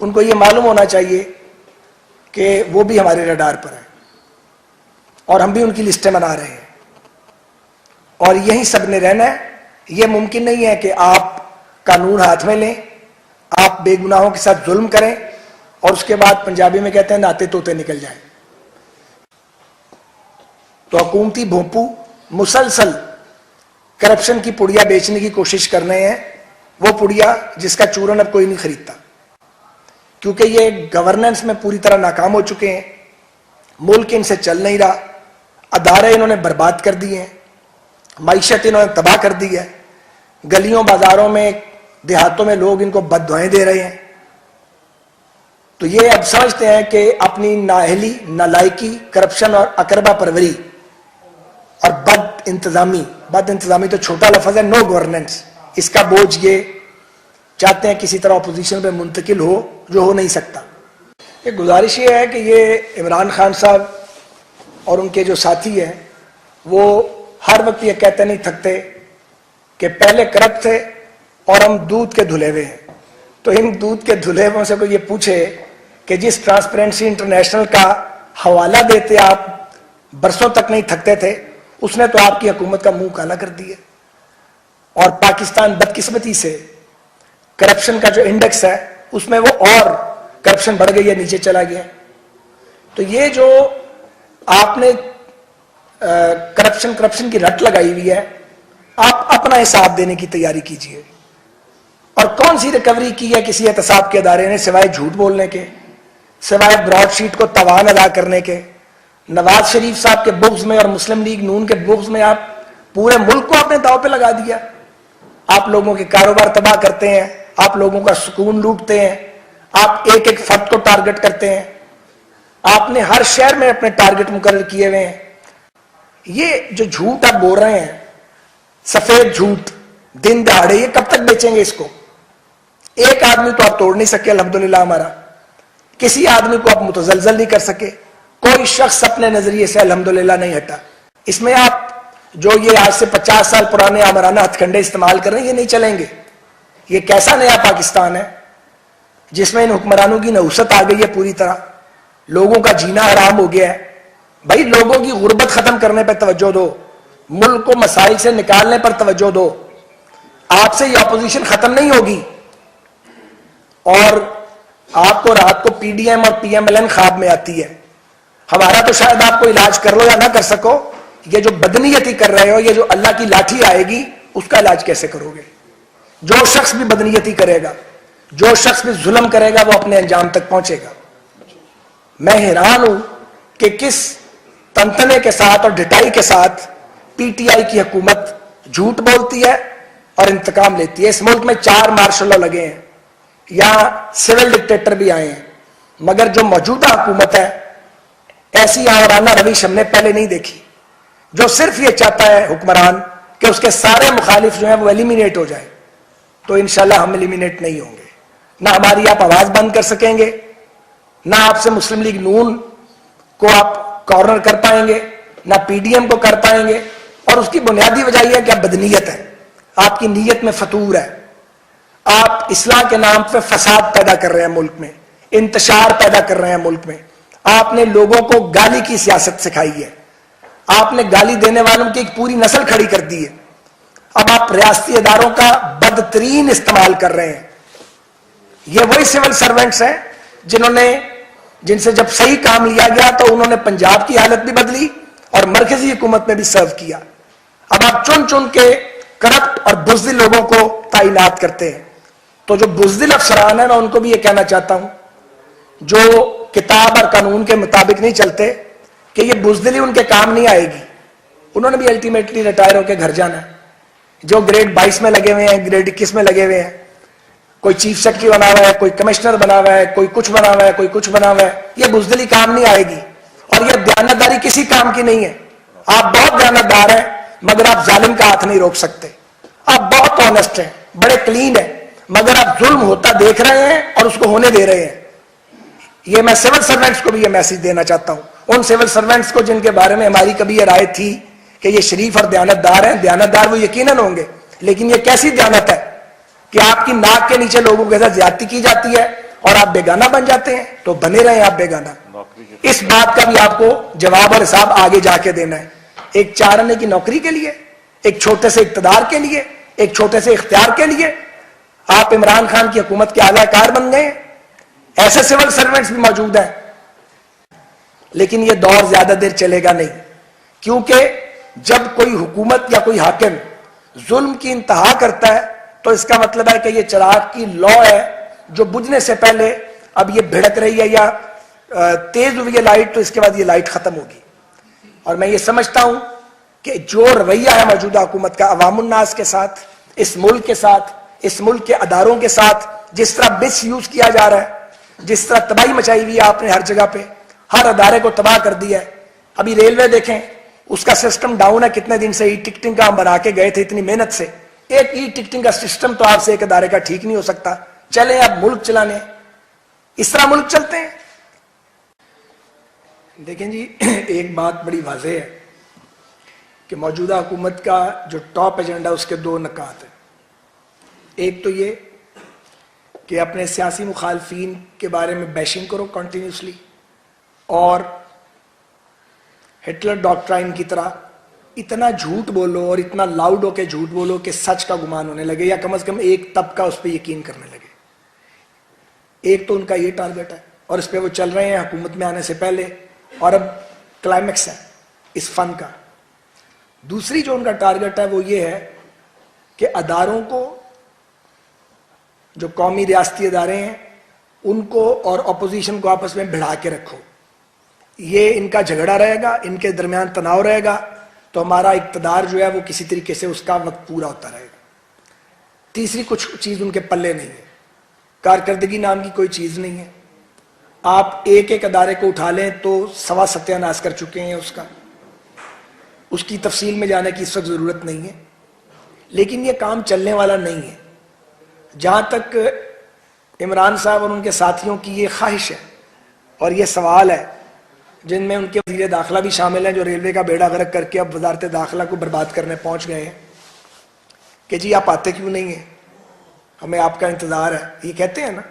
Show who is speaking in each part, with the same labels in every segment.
Speaker 1: ان کو یہ معلوم ہونا چاہیے کہ وہ بھی ہمارے رڈار پر ہیں اور ہم بھی ان کی لسٹیں بنا رہے ہیں اور یہی سب نے رہنا ہے. یہ ممکن نہیں ہے کہ آپ قانون ہاتھ میں لیں, آپ بے گناہوں کے ساتھ ظلم کریں اور اس کے بعد پنجابی میں کہتے ہیں ناتے توتے نکل جائیں. تو حکومتی بھونپو مسلسل کرپشن کی پڑیا بیچنے کی کوشش کر رہے ہیں, وہ پڑیا جس کا چورن اب کوئی نہیں خریدتا, کیونکہ یہ گورننس میں پوری طرح ناکام ہو چکے ہیں. ملک ان سے چل نہیں رہا, ادارے انہوں نے برباد کر دیے ہیں, معیشت انہوں نے تباہ کر دی ہے, گلیوں بازاروں میں دیہاتوں میں لوگ ان کو بد دعائیں دے رہے ہیں. تو یہ اب سمجھتے ہیں کہ اپنی نااہلی, نالائکی, کرپشن اور اقربا پروری اور بد انتظامی تو چھوٹا لفظ ہے, نو گورننس, اس کا بوجھ یہ چاہتے ہیں کسی طرح اپوزیشن پہ منتقل ہو, جو ہو نہیں سکتا. ایک گزارش یہ ہے کہ یہ عمران خان صاحب اور ان کے جو ساتھی ہیں وہ ہر وقت یہ کہتے نہیں تھکتے کہ پہلے کرپٹ تھے اور ہم دودھ کے دھلے ہوئے ہیں. تو ان دودھ کے دھلے ہوئے سے کوئی یہ پوچھے کہ جس ٹرانسپیرنسی انٹرنیشنل کا حوالہ دیتے آپ برسوں تک نہیں تھکتے تھے, اس نے تو آپ کی حکومت کا منہ کالا کر دیا. اور پاکستان بدقسمتی سے کرپشن کا جو انڈیکس ہے اس میں وہ اور کرپشن بڑھ گئی ہے, نیچے چلا گیا. تو یہ جو آپ نے کرپشن کی رٹ لگائی ہوئی ہے, آپ اپنا حساب دینے کی تیاری کیجئے. اور کون سی ریکوری کی ہے کسی احتساب کے ادارے نے سوائے جھوٹ بولنے کے, سوائے براڈ شیٹ کو توان ادا کرنے کے. نواز شریف صاحب کے بغض میں اور مسلم لیگ نون کے بغض میں آپ پورے ملک کو اپنے داؤ پہ لگا دیا. آپ لوگوں کے کاروبار تباہ کرتے ہیں, آپ لوگوں کا سکون لوٹتے ہیں, آپ ایک ایک فرد کو ٹارگٹ کرتے ہیں, آپ نے ہر شہر میں اپنے ٹارگٹ مقرر کیے ہوئے ہیں. یہ جو جھوٹ آپ بول رہے ہیں, سفید جھوٹ دن دہاڑے, یہ کب تک بیچیں گے اس کو؟ ایک آدمی تو آپ توڑ نہیں سکے الحمدللہ ہمارا, کسی آدمی کو آپ متزلزل نہیں کر سکے, کوئی شخص اپنے نظریے سے الحمدللہ نہیں ہٹا. اس میں آپ جو یہ آج سے 50 سال پرانے آمرانہ ہتھ کنڈے استعمال کر رہے ہیں, یہ نہیں چلیں گے. یہ کیسا نیا پاکستان ہے جس میں ان حکمرانوں کی نحوست آ گئی ہے, پوری طرح لوگوں کا جینا حرام ہو گیا ہے. بھائی لوگوں کی غربت ختم کرنے پہ توجہ دو, ملک کو مسائل سے نکالنے پر توجہ دو. آپ سے یہ اپوزیشن ختم نہیں ہوگی. اور آپ کو رات کو پی ڈی ایم اور پی ایم ایل این خواب میں آتی ہے. ہمارا تو شاید آپ کو علاج کر لو یا نہ کر سکو, یہ جو بدنیتی کر رہے ہو, یہ جو اللہ کی لاٹھی آئے گی, اس کا علاج کیسے کرو گے؟ جو شخص بھی بدنیتی کرے گا, جو شخص بھی ظلم کرے گا, وہ اپنے انجام تک پہنچے گا. میں حیران ہوں کہ کس تنتنے کے ساتھ اور ڈٹائی کے ساتھ پی ٹی آئی کی حکومت جھوٹ بولتی ہے اور انتقام لیتی ہے. اس ملک میں 4 مارشل لا لگے ہیں, یہاں سول ڈکٹیٹر بھی آئے ہیں, مگر جو موجودہ حکومت ہے ایسی آورانہ روش ہم نے پہلے نہیں دیکھی. جو صرف یہ چاہتا ہے حکمران کہ اس کے سارے مخالف جو ہیں وہ ایلیمینیٹ ہو جائیں. تو انشاءاللہ ہم ایلیمینیٹ نہیں ہوں گے. نہ ہماری آپ آواز بند کر سکیں گے, نہ آپ سے مسلم لیگ نون کو آپ کارنر کر پائیں گے, نہ پی ڈی ایم کو کر پائیں گے. اور اس کی بنیادی وجہ یہ ہے کہ آپ بدنیت ہے, آپ کی نیت میں فتور ہے, آپ اصلاح کے نام پہ فساد پیدا کر رہے ہیں ملک میں, انتشار پیدا کر رہے ہیں ملک میں. آپ نے لوگوں کو گالی کی سیاست سکھائی ہے, آپ نے گالی دینے والوں کی ایک پوری نسل کھڑی کر دی ہے. اب آپ ریاستی اداروں کا بدترین استعمال کر رہے ہیں. یہ وہی سول سرونٹس ہیں جن سے جب صحیح کام لیا گیا تو انہوں نے پنجاب کی حالت بھی بدلی اور مرکزی حکومت میں بھی سرو کیا. اب آپ چن چن کے کرپٹ اور بزدل لوگوں کو تعینات کرتے ہیں. تو جو بزدل افسران ہیں, میں ان کو بھی یہ کہنا چاہتا ہوں جو کتاب اور قانون کے مطابق نہیں چلتے, کہ یہ بزدلی ان کے کام نہیں آئے گی. انہوں نے بھی الٹیمیٹلی ریٹائر ہو کے گھر جانا ہے. جو گریڈ 22 میں لگے ہوئے ہیں, گریڈ 21 میں لگے ہوئے ہیں, کوئی چیف سیکرٹری بنا ہوا ہے, کوئی کمشنر بنا ہوا ہے, کوئی کچھ بنا ہوا ہے, کوئی کچھ بنا ہوا ہے, یہ بزدلی کام نہیں آئے گی. اور یہ دیانتداری کسی کام کی نہیں ہے. آپ بہت دیانتدار ہیں مگر آپ ظالم کا ہاتھ نہیں روک سکتے. آپ بہت آنےسٹ ہیں, بڑے کلین ہیں, مگر آپ ظلم ہوتا دیکھ رہے ہیں اور اس کو ہونے دے رہے ہیں. یہ میں سول سرونٹس کو بھی یہ میسج دینا چاہتا ہوں, ان سول سرونٹس کو جن کے بارے میں ہماری کبھی یہ رائے تھی کہ یہ شریف اور دیانتدار ہیں. دیانتدار وہ یقیناً ہوں گے, لیکن یہ کیسی دیانت ہے کہ آپ کی ناک کے نیچے لوگوں کے ساتھ زیادتی کی جاتی ہے اور آپ بیگانہ بن جاتے ہیں، تو بنے رہے آپ بیگانہ. اس بات کا بھی آپ کو جواب اور حساب آگے جا کے دینا ہے. ایک 4 آنے کی نوکری کے لیے، ایک چھوٹے سے اقتدار کے لیے، ایک چھوٹے سے اختیار کے لیے آپ عمران خان کی حکومت کے اعلی کار بن گئے. ایسے سول سرونٹس بھی موجود ہیں، لیکن یہ دور زیادہ دیر چلے گا نہیں، کیونکہ جب کوئی حکومت یا کوئی حاکم ظلم کی انتہا کرتا ہے تو اس کا مطلب ہے کہ یہ چراغ کی لو ہے جو بجھنے سے پہلے اب یہ بھڑک رہی ہے یا تیز ہوئی ہے لائٹ، تو اس کے بعد یہ لائٹ ختم ہوگی. اور میں یہ سمجھتا ہوں کہ جو رویہ ہے موجودہ حکومت کا عوام الناس کے ساتھ، اس ملک کے ساتھ، اس ملک کے اداروں کے ساتھ جس طرح مس یوز کیا جا رہا ہے، جس طرح تباہی مچائی ہوئی ہے آپ نے ہر جگہ پہ، ہر ادارے کو تباہ کر دیا ہے. ابھی ریلوے دیکھیں، اس کا سسٹم ڈاؤن ہے. کتنے دن سے ای ٹکٹنگ کا ہم بنا کے گئے تھے اتنی محنت سے. ایک ای ٹکٹنگ کا سسٹم تو آپ سے ایک ادارے کا ٹھیک نہیں ہو سکتا. چلیں اب ملک چلانے، اس طرح ملک چلتے ہیں. دیکھیں جی، ایک بات بڑی واضح ہے کہ موجودہ حکومت کا جو ٹاپ ایجنڈا اس کے 2 نکات ہیں. ایک تو یہ کہ اپنے سیاسی مخالفین کے بارے میں بیشنگ کرو کنٹینیوسلی، اور ہٹلر ڈاکٹرائن کی طرح اتنا جھوٹ بولو اور اتنا لاؤڈ ہو کے جھوٹ بولو کہ سچ کا گمان ہونے لگے، یا کم از کم ایک طبقہ اس پہ یقین کرنے لگے. ایک تو ان کا یہ ٹارگٹ ہے اور اس پہ وہ چل رہے ہیں حکومت میں آنے سے پہلے، اور اب کلائمیکس ہے اس فن کا. دوسری جو ان کا ٹارگٹ ہے وہ یہ ہے کہ اداروں کو، جو قومی ریاستی ادارے ہیں ان کو اور اپوزیشن کو آپس میں بھڑا کے رکھو. یہ ان کا جھگڑا رہے گا، ان کے درمیان تناؤ رہے گا، تو ہمارا اقتدار جو ہے وہ کسی طریقے سے اس کا وقت پورا ہوتا رہے گا. تیسری کچھ چیز ان کے پلے نہیں ہے، کارکردگی نام کی کوئی چیز نہیں ہے. آپ ایک ایک ادارے کو اٹھا لیں تو سوا ستیہ ناش کر چکے ہیں اس کی تفصیل میں جانے کی اس وقت ضرورت نہیں ہے. لیکن یہ کام چلنے والا نہیں ہے. جہاں تک عمران صاحب اور ان کے ساتھیوں کی یہ خواہش ہے اور یہ سوال ہے، جن میں ان کے وزیر داخلہ بھی شامل ہیں جو ریلوے کا بیڑا غرق کر کے اب وزارت داخلہ کو برباد کرنے پہنچ گئے ہیں، کہ جی آپ آتے کیوں نہیں ہیں، ہمیں آپ کا انتظار ہے، یہ کہتے ہیں نا.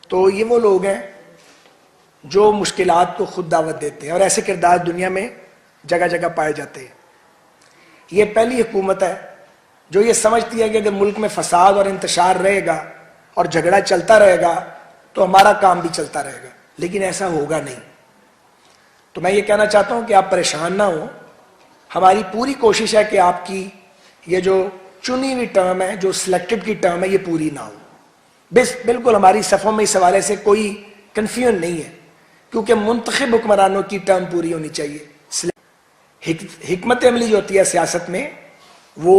Speaker 1: تو یہ وہ لوگ ہیں جو مشکلات کو خود دعوت دیتے ہیں، اور ایسے کردار دنیا میں جگہ جگہ پائے جاتے ہیں. یہ پہلی حکومت ہے جو یہ سمجھتی ہے کہ اگر ملک میں فساد اور انتشار رہے گا اور جھگڑا چلتا رہے گا تو ہمارا کام بھی چلتا رہے گا. لیکن ایسا ہوگا نہیں. تو میں یہ کہنا چاہتا ہوں کہ آپ پریشان نہ ہوں. ہماری پوری کوشش ہے کہ آپ کی یہ جو چنی ہوئی ٹرم ہے، جو سلیکٹڈ کی ٹرم ہے، یہ پوری نہ ہو. بالکل ہماری صفوں میں اس حوالے سے کوئی کنفیوژن نہیں ہے، کیونکہ منتخب حکمرانوں کی ٹرم پوری ہونی چاہیے. حکمت عملی جو ہوتی ہے سیاست میں، وہ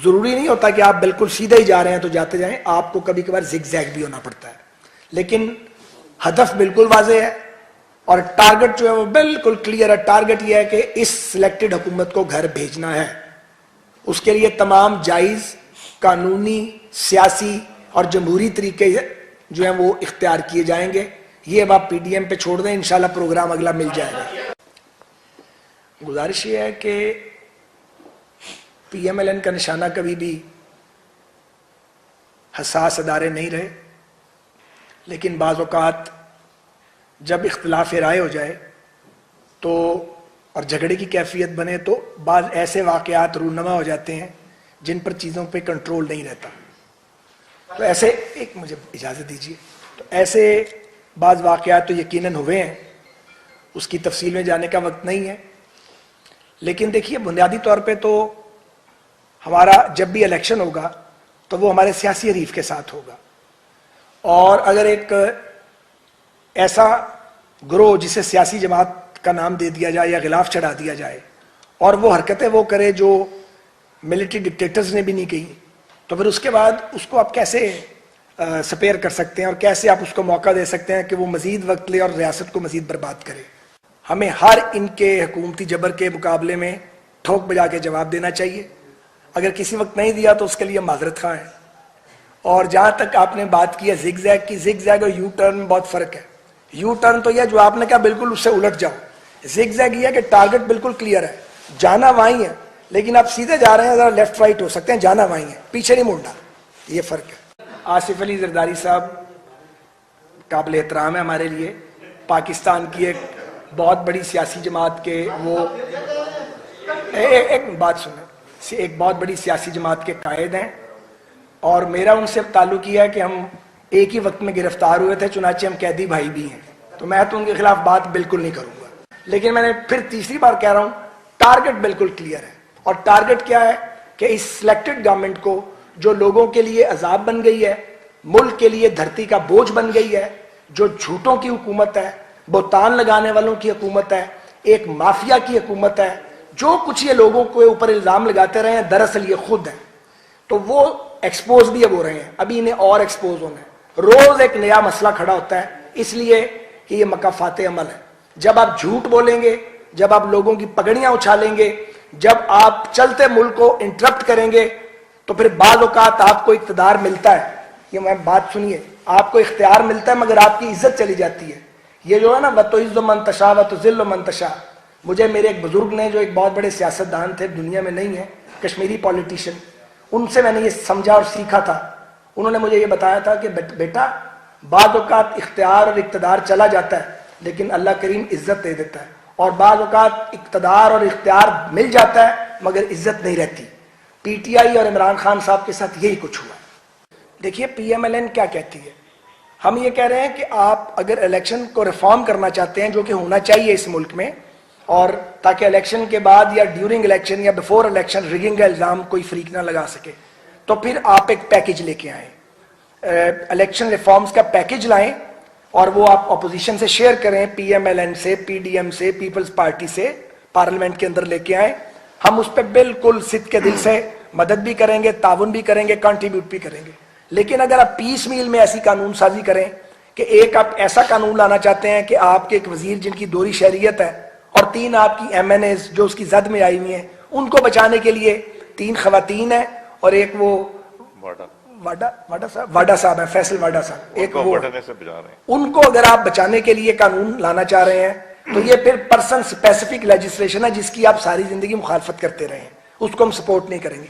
Speaker 1: ضروری نہیں ہوتا کہ آپ بالکل سیدھے ہی جا رہے ہیں تو جاتے جائیں، آپ کو کبھی کبھار زگ زیگ بھی ہونا پڑتا ہے. لیکن ہدف بالکل واضح ہے اور ٹارگٹ جو ہے وہ بالکل کلیئر ہے. ٹارگٹ یہ ہے کہ اس سلیکٹڈ حکومت کو گھر بھیجنا ہے. اس کے لیے تمام جائز قانونی، سیاسی اور جمہوری طریقے جو ہیں وہ اختیار کیے جائیں گے. یہ اب آپ پی ڈی ایم پہ چھوڑ دیں، انشاءاللہ پروگرام اگلا مل جائے گا. گزارش یہ ہے کہ پی ایم ایل این کا نشانہ کبھی بھی حساس ادارے نہیں رہے، لیکن بعض اوقات جب اختلاف رائے ہو جائے تو اور جھگڑے کی کیفیت بنے تو بعض ایسے واقعات رونما ہو جاتے ہیں جن پر چیزوں پہ کنٹرول نہیں رہتا. تو ایسے ایک مجھے اجازت دیجیے، تو ایسے بعض واقعات تو یقیناً ہوئے ہیں، اس کی تفصیل میں جانے کا وقت نہیں ہے. لیکن دیکھیے، بنیادی طور پہ تو ہمارا جب بھی الیکشن ہوگا تو وہ ہمارے سیاسی حریف کے ساتھ ہوگا. اور اگر ایک ایسا گروہ جسے سیاسی جماعت کا نام دے دیا جائے یا غلاف چڑھا دیا جائے اور وہ حرکتیں وہ کرے جو ملٹری ڈکٹیٹرز نے بھی نہیں کی، تو پھر اس کے بعد اس کو آپ کیسے سپیئر کر سکتے ہیں اور کیسے آپ اس کو موقع دے سکتے ہیں کہ وہ مزید وقت لے اور ریاست کو مزید برباد کرے. ہمیں ہر ان کے حکومتی جبر کے مقابلے میں ٹھوک بجا کے جواب دینا چاہیے. اگر کسی وقت نہیں دیا تو اس کے لیے معذرت خواہ ہیں. اور جہاں تک آپ نے بات کی ہے زگ زیگ کی، زگ زیگ اور یو ٹرن میں بہت فرق ہے. یو ٹرن تو یہ جو آپ نے کہا بالکل اس سے الٹ جاؤ. زگ زیگ یہ ہے کہ ٹارگٹ بالکل کلیئر ہے، جانا وہیں ہے، لیکن آپ سیدھے جا رہے ہیں، ذرا لیفٹ رائٹ ہو سکتے ہیں، جانا وہیں ہے، پیچھے نہیں مڑنا. یہ فرق ہے. آصف علی زرداری صاحب قابل احترام ہے ہمارے لیے، پاکستان کی ایک بہت بڑی سیاسی جماعت کے وہ ایک بات سنیں، ایک بہت بڑی سیاسی جماعت کے قائد ہیں، اور میرا ان سے تعلق یہ ہے کہ ہم ایک ہی وقت میں گرفتار ہوئے تھے، چنانچہ ہم قیدی بھائی بھی ہیں، تو میں تو ان کے خلاف بات بالکل نہیں کروں گا۔ لیکن میں نے پھر تیسری بار کہہ رہا ہوں، ٹارگٹ بالکل کلیئر ہے، اور ٹارگٹ کیا ہے کہ اس سلیکٹڈ گورنمنٹ کو جو لوگوں کے لیے عذاب بن گئی ہے، ملک کے لیے دھرتی کا بوجھ بن گئی ہے، جو جھوٹوں کی حکومت ہے، بہتان لگانے والوں کی حکومت ہے، ایک مافیا کی حکومت ہے، جو کچھ یہ لوگوں کے اوپر الزام لگاتے رہے ہیں دراصل یہ خود ہیں، تو وہ ایکسپوز بھی اب ہو رہے ہیں، ابھی انہیں اور ایکسپوز ہونا ہے، روز ایک نیا مسئلہ کھڑا ہوتا ہے، اس لیے کہ یہ مکافات عمل ہے۔ جب آپ جھوٹ بولیں گے، جب آپ لوگوں کی پگڑیاں اچھالیں گے، جب آپ چلتے ملک کو انٹرپٹ کریں گے، تو پھر بعض اوقات آپ کو اقتدار ملتا ہے، یہ میں بات سنیے، آپ کو اختیار ملتا ہے مگر آپ کی عزت چلی جاتی ہے۔ یہ جو ہے نا وَتُعِزُّ مَن تَشَاءُ وَتُذِلُّ مَن تَشَاءُ، مجھے میرے ایک بزرگ نے جو ایک بہت بڑے سیاستدان تھے، دنیا میں نہیں ہیں، کشمیری پولیٹیشین، ان سے میں نے یہ سمجھا اور سیکھا تھا۔ انہوں نے مجھے یہ بتایا تھا کہ بیٹا بعض اوقات اختیار اور اقتدار چلا جاتا ہے لیکن اللہ کریم عزت دے دیتا ہے، اور بعض اوقات اقتدار اور اختیار مل جاتا ہے مگر عزت نہیں رہتی۔ پی ٹی آئی اور عمران خان صاحب کے ساتھ یہی کچھ ہوا۔ دیکھیے پی ایم ایل این کیا کہتی ہے، ہم یہ کہہ رہے ہیں کہ آپ اگر الیکشن کو ریفارم کرنا چاہتے ہیں، جو کہ ہونا چاہیے اس ملک میں، اور تاکہ الیکشن کے بعد یا ڈیورنگ الیکشن یا بیفور الیکشن ریگنگ کا الزام کوئی فریق نہ لگا سکے، تو پھر آپ ایک پیکج لے کے آئیں، الیکشن ریفارمز کا پیکج لائیں، اور وہ آپ اپوزیشن سے شیئر کریں، پی ایم ایل این سے، پی ڈی ایم سے، پیپلز پارٹی سے، پارلیمنٹ کے اندر لے کے آئیں۔ ہم اس پہ بالکل صدق کے دل سے مدد بھی کریں گے، تعاون بھی کریں گے، کنٹریبیوٹ بھی کریں گے۔ لیکن اگر آپ پیس میل میں ایسی قانون سازی کریں کہ ایک آپ ایسا قانون لانا چاہتے ہیں کہ آپ کے ایک وزیر جن کی دوہری شہریت ہے اور 3 آپ کی ایم این ایز جو اس کی زد میں آئی ہوئی ہیں، ان کو بچانے کے لیے 3 خواتین ہیں اور ایک وہ واڈا صاحب ہیں، فیصل واڈا صاحب، ایک وہ، ان کو اگر آپ بچانے کے لیے قانون لانا چاہ رہے ہیں تو یہ پھر پرسن اسپیسیفک لیجسلیشن ہے جس کی آپ ساری زندگی مخالفت کرتے رہے ہیں، اس کو ہم سپورٹ نہیں کریں گے۔